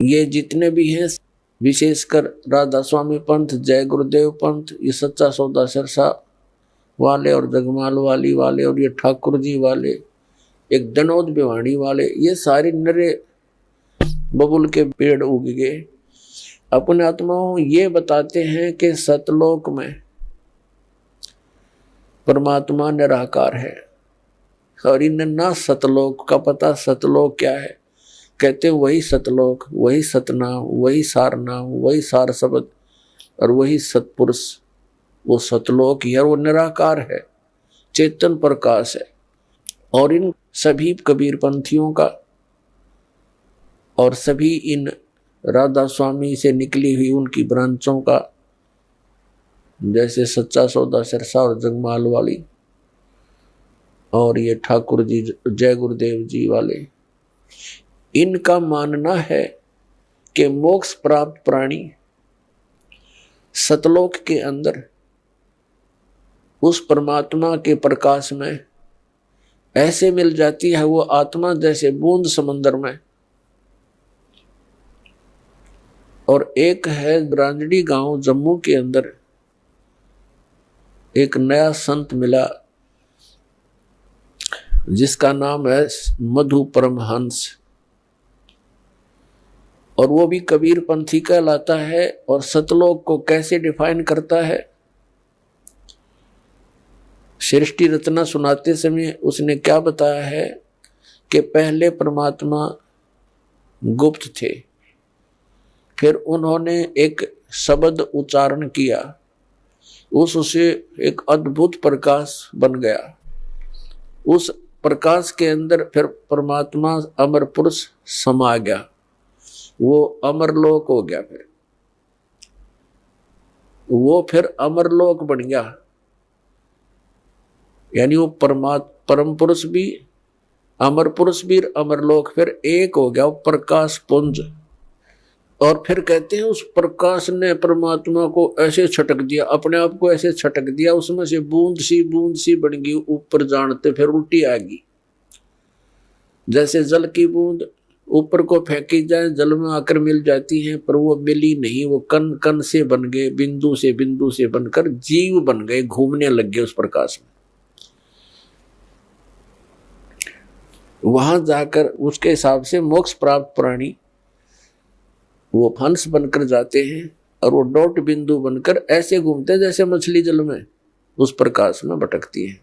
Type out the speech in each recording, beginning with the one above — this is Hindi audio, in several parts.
ये जितने भी हैं, विशेषकर राधा स्वामी पंथ, जय गुरुदेव पंथ, ये सच्चा सौदा सिरसा वाले और जगमाल वाली वाले और ये ठाकुर जी वाले, एक दनौद भिवाड़ी वाले, ये सारे नरे बबुल के पेड़ उग गए। अपने आत्माओं ये बताते हैं कि सतलोक में परमात्मा निराकार है, और इन्हें ना सतलोक का पता। सतलोक क्या है? कहते वही सतलोक, वही सतनाम, वही सारनाम, वही सार शब्द और वही सतपुरुष। वो सतलोक ही है, वो निराकार है, चेतन प्रकाश है। और इन सभी कबीर पंथियों का और सभी इन राधा स्वामी से निकली हुई उनकी ब्रांचों का, जैसे सच्चा सौदा सिरसा और जगमाल वाली और ये ठाकुर जी जय गुरुदेव जी वाले, इनका मानना है कि मोक्ष प्राप्त प्राणी सतलोक के अंदर उस परमात्मा के प्रकाश में ऐसे मिल जाती है, वो आत्मा जैसे बूंद समंदर में। और एक है ब्रांजड़ी गांव जम्मू के अंदर, एक नया संत मिला जिसका नाम है मधु परमहंस, और वो भी कबीर पंथी कहलाता है। और सतलोक को कैसे डिफाइन करता है? सृष्टि रचना सुनाते समय उसने क्या बताया है कि पहले परमात्मा गुप्त थे, फिर उन्होंने एक शब्द उच्चारण किया, उससे एक अद्भुत प्रकाश बन गया। उस प्रकाश के अंदर फिर परमात्मा अमर पुरुष समा गया, वो अमरलोक हो गया। फिर वो फिर अमरलोक बन गया, यानी वो परम पुरुष भी, अमर पुरुष भी, अमरलोक फिर एक हो गया, वो प्रकाश पुंज। और फिर कहते हैं उस प्रकाश ने परमात्मा को ऐसे छटक दिया, अपने आप को ऐसे छटक दिया, उसमें से बूंद सी बन गई, ऊपर जानते फिर उल्टी आ गई। जैसे जल की बूंद ऊपर को फेंकी जाए, जल में आकर मिल जाती है, पर वो मिली नहीं, वो कण कण से बन गए, बिंदु से बनकर जीव बन गए, घूमने लग गए उस प्रकाश में। वहां जाकर उसके हिसाब से मोक्ष प्राप्त प्राणी वो हंस बनकर जाते हैं, और वो डॉट बिंदु बनकर ऐसे घूमते हैं जैसे मछली जल में उस प्रकाश में भटकती है।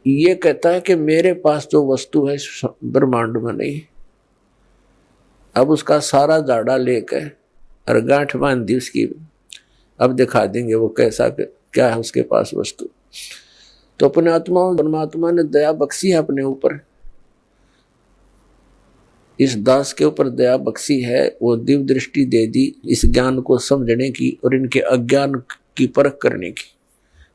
ये कहता है कि मेरे पास जो वस्तु है ब्रह्मांड में नहीं। अब उसका सारा जाड़ा लेकर और गांठ बांध दी उसकी, अब दिखा देंगे वो कैसा क्या है उसके पास वस्तु। तो अपने आत्मा परमात्मा ने दया बख्शी है अपने ऊपर, इस दास के ऊपर दया बख्शी है, वो दिव्य दृष्टि दे दी इस ज्ञान को समझने की और इनके अज्ञान की परख करने की,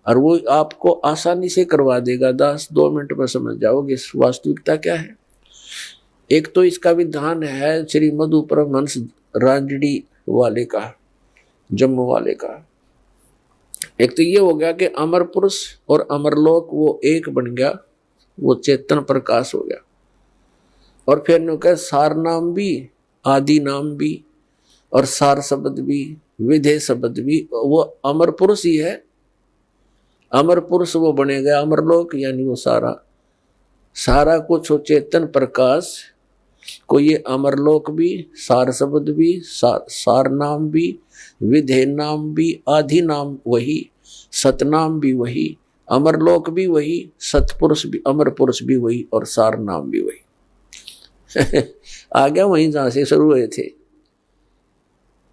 और वो आपको आसानी से करवा देगा। दास 2 मिनट में समझ जाओगे वास्तविकता क्या है। एक तो इसका विधान है श्री मधु परमहंस रांजड़ी वाले का, जम्मू वाले का। एक तो ये हो गया कि अमर पुरुष और अमरलोक वो एक बन गया, वो चेतन प्रकाश हो गया। और फिर नु कह सार नाम भी, आदि नाम भी, और सार शब्द भी, विधेय शब्द भी, वो अमर पुरुष ही है। अमर पुरुष वो बने गया अमरलोक, यानी वो सारा कुछ हो चेतन प्रकाश को, ये अमरलोक भी, सार शब्द भी, सार नाम भी, विधेय नाम भी, आदि नाम वही, सतनाम भी वही, अमरलोक भी वही, सतपुरुष भी, अमर पुरुष भी वही, और सार नाम भी वही। आ गया वहीं जहां से शुरू हुए थे।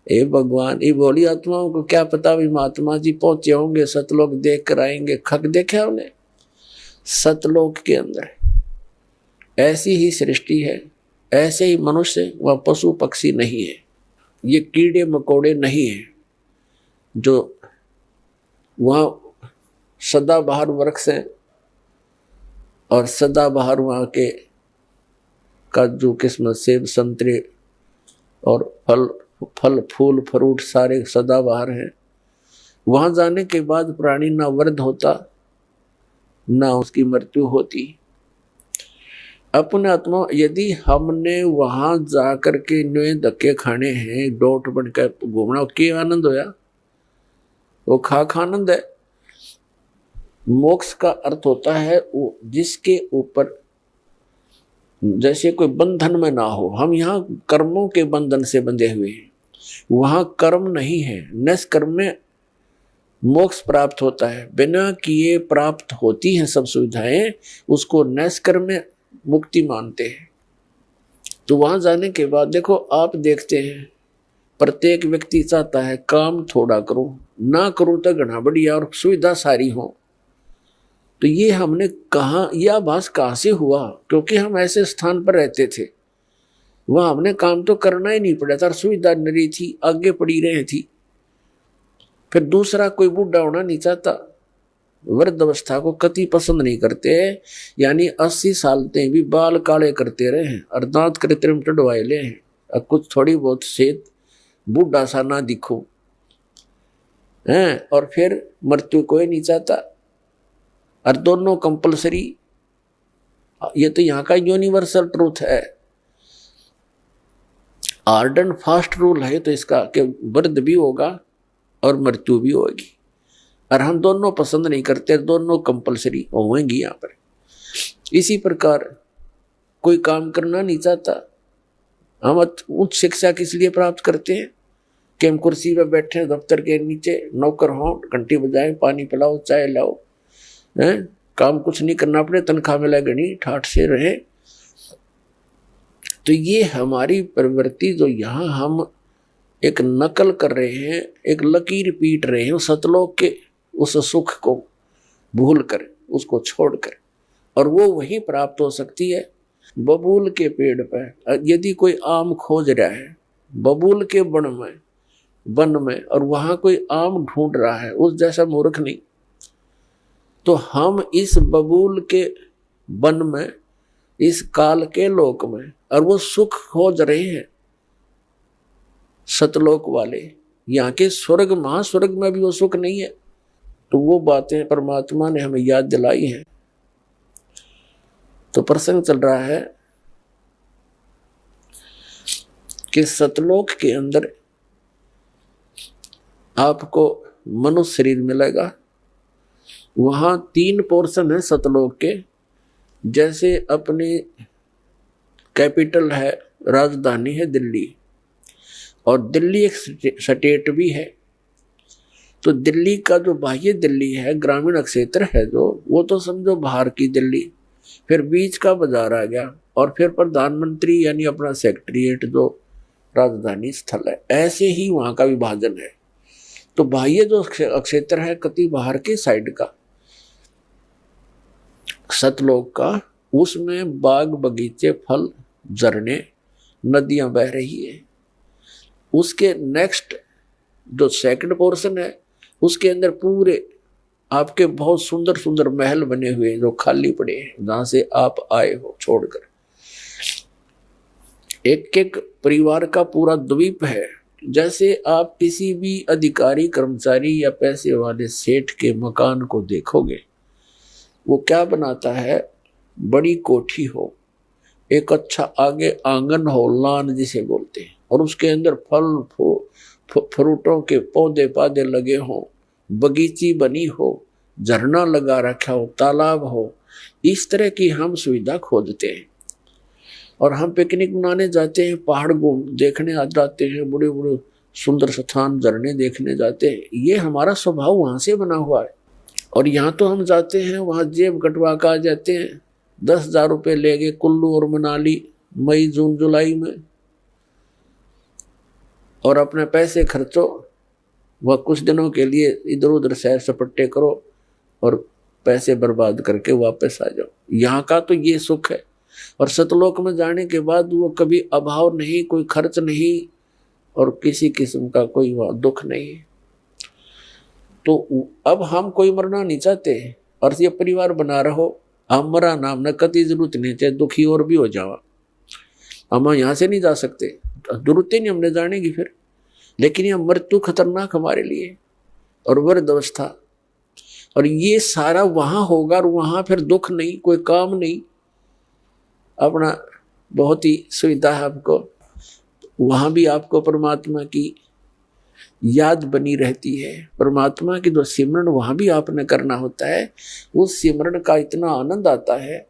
ए भगवान, ये बोली आत्माओं को क्या पता भी महात्मा जी पहुंचे होंगे, सतलोक देख कर आएंगे। खक देखा उन्हें, सतलोक के अंदर ऐसी ही सृष्टि है, ऐसे ही मनुष्य, वह पशु पक्षी नहीं है, ये कीड़े मकोड़े नहीं है जो वहां सदाबहार वृक्ष हैं, और सदाबहार वहां के काजू किस्मत सेब संतरे और फल फूल फ्रूट सारे सदाबहार हैं। वहां जाने के बाद प्राणी ना वृद्ध होता ना उसकी मृत्यु होती। अपने आत्मा, यदि हमने वहां जाकर के नए धक्के खाने हैं, डोट बनकर घूमना, क्या आनंद होया? वो खाक आनंद है। मोक्ष का अर्थ होता है वो जिसके ऊपर जैसे कोई बंधन में ना हो। हम यहाँ कर्मों के बंधन से बंधे हुए हैं, वहां कर्म नहीं है। निष्कर्म में मोक्ष प्राप्त होता है, बिना किए प्राप्त होती हैं सब सुविधाएं, उसको निष्कर्म में मुक्ति मानते हैं। तो वहां जाने के बाद देखो, आप देखते हैं प्रत्येक व्यक्ति चाहता है काम थोड़ा करूं, ना करूं तो घना बढ़िया और सुविधा सारी हो। तो ये हमने कहा, यह आभास कहां से हुआ? क्योंकि हम ऐसे स्थान पर रहते थे, वहां हमने काम तो करना ही नहीं पड़ा था, सुविधा नरी थी, आगे पड़ी रही थी। फिर दूसरा, कोई बूढ़ा होना नहीं चाहता, वृद्ध अवस्था को कति पसंद नहीं करते, यानी 80 साल तक भी बाल काले करते रहे हैं और दांत कृत्रिम टडवाए ले हैं, और कुछ थोड़ी बहुत सेहत बूढ़ा सा ना दिखो हैं। और फिर मृत्यु कोई नहीं चाहता, और दोनों कंपलसरी। ये तो यहाँ का यूनिवर्सल ट्रूथ है, हार्ड एंड फास्ट रूल है तो इसका कि वृद्ध भी होगा और मृत्यु भी होगी, और हम दोनों पसंद नहीं करते, दोनों कंपलसरी होंगी यहाँ पर। इसी प्रकार कोई काम करना नहीं चाहता, हम उच्च शिक्षा किस लिए प्राप्त करते हैं कि हम कुर्सी पर बैठे दफ्तर के नीचे, नौकर हों, घंटी बजाएं, पानी पिलाओ, चाय लाओ, हैं, काम कुछ नहीं करना पड़े, तनख्वाह मिला गणी ठाठ से रहे। तो ये हमारी प्रवृत्ति जो यहाँ हम एक नकल कर रहे हैं, एक लकीर पीट रहे हैं सतलोक के उस सुख को भूल कर, उसको छोड़कर, और वो वहीं प्राप्त हो सकती है बबूल के पेड़ पर। यदि कोई आम खोज रहा है बबूल के वन में और वहां कोई आम ढूंढ रहा है, उस जैसा मूर्ख नहीं। तो हम इस बबूल के वन में, इस काल के लोक में, और वो सुख खोज रहे हैं सतलोक वाले। यहाँ के स्वर्ग महास्वर्ग में भी वो सुख नहीं है। तो वो बातें परमात्मा ने हमें याद दिलाई हैं। तो प्रसंग चल रहा है कि सतलोक के अंदर आपको मनुष्य शरीर मिलेगा। वहां 3 पोर्शन है सतलोक के। जैसे अपनी कैपिटल है, राजधानी है दिल्ली, और दिल्ली एक स्टेट भी है। तो दिल्ली का जो बाह्य दिल्ली है, ग्रामीण क्षेत्र है जो, वो तो समझो बाहर की दिल्ली। फिर बीच का बाजार आ गया, और फिर प्रधानमंत्री यानी अपना सेक्रेटरीट जो राजधानी स्थल है। ऐसे ही वहां का विभाजन है। तो बाह्य जो क्षेत्र है कति बाहर के साइड का सतलोक का, उसमें बाग बगीचे, फल, झरने, नदियां बह रही है। उसके नेक्स्ट जो सेकंड पोर्शन है, उसके अंदर पूरे आपके बहुत सुंदर सुंदर महल बने हुए हैं जो खाली पड़े हैं, जहां से आप आए हो छोड़कर। एक एक परिवार का पूरा द्वीप है। जैसे आप किसी भी अधिकारी, कर्मचारी या पैसे वाले सेठ के मकान को देखोगे, वो क्या बनाता है, बड़ी कोठी हो, एक अच्छा आगे आंगन हो, लान जिसे बोलते हैं, और उसके अंदर फल फ्रूटों के पौधे पादे लगे हों, बगीची बनी हो, झरना लगा रखा हो, तालाब हो। इस तरह की हम सुविधा खोजते हैं। और हम पिकनिक मनाने जाते हैं, पहाड़ देखने आ जाते हैं, बड़े बड़े सुंदर स्थान, झरने देखने जाते हैं। ये हमारा स्वभाव वहां से बना हुआ है। और यहाँ तो हम जाते हैं, वहां जेब कटवा कर आ जाते हैं, 10,000 रुपये ले गए कुल्लू और मनाली मई जून जुलाई में, और अपने पैसे खर्चो, वह कुछ दिनों के लिए इधर उधर सैर सपट्टे करो और पैसे बर्बाद करके वापस आ जाओ। यहाँ का तो ये सुख है। और सतलोक में जाने के बाद वो कभी अभाव नहीं, कोई खर्च नहीं, और किसी किस्म का कोई दुख नहीं। तो अब हम कोई मरना नहीं चाहते, और ये परिवार बना रहो, हम मरा नाम न कति जरूरत नहीं, चाहे दुखी और भी हो जावा, हम यहाँ से नहीं जा सकते, जरूरत ही नहीं हमने जाने की फिर। लेकिन यह मृत्यु खतरनाक हमारे लिए, और वृद्ध अवस्था, और ये सारा वहां होगा, और वहां फिर दुख नहीं, कोई काम नहीं। अपना बहुत ही सुविधा है आपको, वहां भी आपको परमात्मा की याद बनी रहती है। परमात्मा की जो सिमरन वहां भी आपने करना होता है, उस सिमरन का इतना आनंद आता है।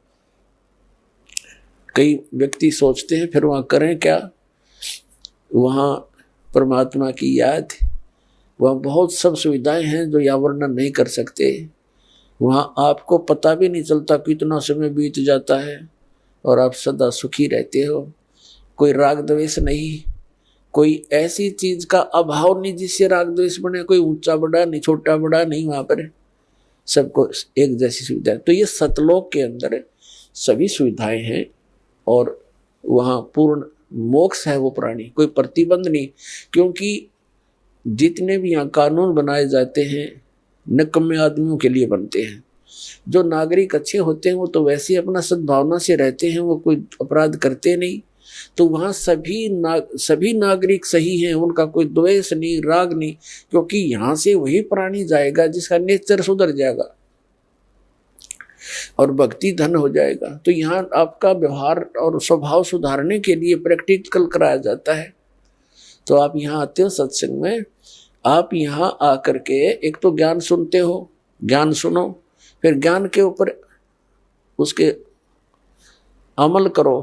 कई व्यक्ति सोचते हैं फिर वहां करें क्या, वहां परमात्मा की याद, वहां बहुत सब सुविधाएं हैं जो यहाँ वर्णन नहीं कर सकते। वहां आपको पता भी नहीं चलता कितना समय बीत जाता है और आप सदा सुखी रहते हो। कोई राग द्वेष नहीं, कोई ऐसी चीज का अभाव नहीं जिससे राग द्वेष बने। कोई ऊंचा बड़ा नहीं, छोटा बड़ा नहीं, वहां पर सबको एक जैसी सुविधा है। तो ये सतलोक के अंदर सभी सुविधाएं हैं और वहां पूर्ण मोक्ष है वो प्राणी, कोई प्रतिबंध नहीं। क्योंकि जितने भी यहाँ कानून बनाए जाते हैं निकम्मे आदमियों के लिए बनते हैं। जो नागरिक अच्छे होते हैं वो तो वैसे अपना सद्भावना से रहते हैं, वो कोई अपराध करते नहीं। तो वहाँ सभी नागरिक सही हैं, उनका कोई द्वेष नहीं, राग नहीं। क्योंकि यहाँ से वही प्राणी जाएगा जिसका नेचर सुधर जाएगा और भक्ति धन हो जाएगा। तो यहाँ आपका व्यवहार और स्वभाव सुधारने के लिए प्रैक्टिकल कराया जाता है। तो आप यहाँ आते हो सत्संग में, आप यहाँ आकर के एक तो ज्ञान सुनते हो, ज्ञान सुनो, फिर ज्ञान के ऊपर उसके अमल करो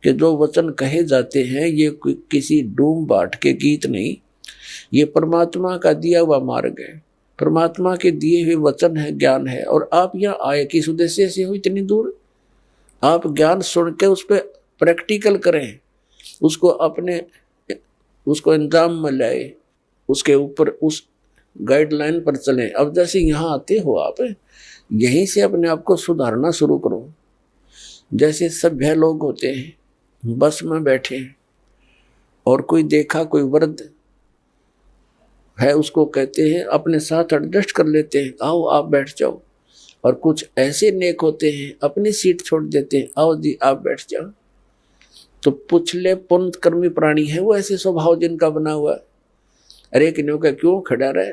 कि जो वचन कहे जाते हैं ये किसी डूम बाट के गीत नहीं, ये परमात्मा का दिया हुआ मार्ग है, परमात्मा के दिए हुए वचन है, ज्ञान है। और आप यहाँ आए किस उद्देश्य से हो इतनी दूर? आप ज्ञान सुन के उस पर प्रैक्टिकल करें, उसको अंजाम में लाए, उसके ऊपर उस गाइडलाइन पर चलें। अब जैसे यहाँ आते हो आप, यहीं से अपने आप को सुधारना शुरू करो। जैसे सभ्य लोग होते हैं, बस में बैठे और कोई देखा कोई वृद्ध है, उसको कहते हैं अपने साथ एडजस्ट कर लेते हैं, आओ आप बैठ जाओ। और कुछ ऐसे नेक होते हैं अपनी सीट छोड़ देते हैं, आओ जी आप बैठ जाओ। तो पुछले पुण्य कर्मी प्राणी है वो, ऐसे स्वभाव जिनका बना हुआ। अरे किन्हों का क्यों खड़ा रहे,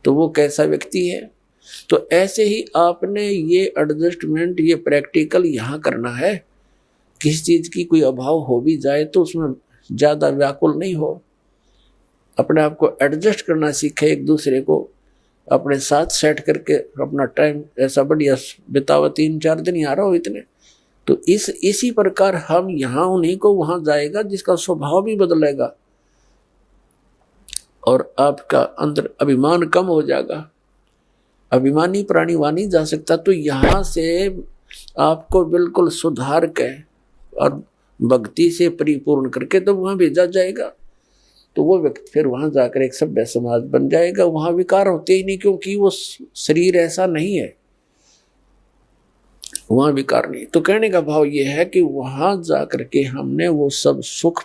तो वो कैसा व्यक्ति है। तो ऐसे ही आपने ये एडजस्टमेंट, ये प्रैक्टिकल यहाँ करना है। किस चीज की कोई अभाव हो भी जाए तो उसमें ज्यादा व्याकुल नहीं हो, अपने आप को एडजस्ट करना सीखे, एक दूसरे को अपने साथ सेट करके अपना टाइम ऐसा बढ़िया बितावा। 3-4 दिन यहाँ रहो इतने। तो इसी प्रकार हम यहाँ उन्हीं को वहां जाएगा जिसका स्वभाव भी बदलेगा और आपका अंदर अभिमान कम हो जाएगा। अभिमानी प्राणी वहां नहीं जा सकता। तो यहाँ से आपको बिल्कुल सुधार के और भक्ति से परिपूर्ण करके तो वहां भेजा जाएगा। तो वो व्यक्ति फिर वहां जाकर एक सभ्य समाज बन जाएगा। वहां विकार होते ही नहीं, क्योंकि वो शरीर ऐसा नहीं है, वहां विकार नहीं। तो कहने का भाव ये है कि वहां जाकर के हमने वो सब सुख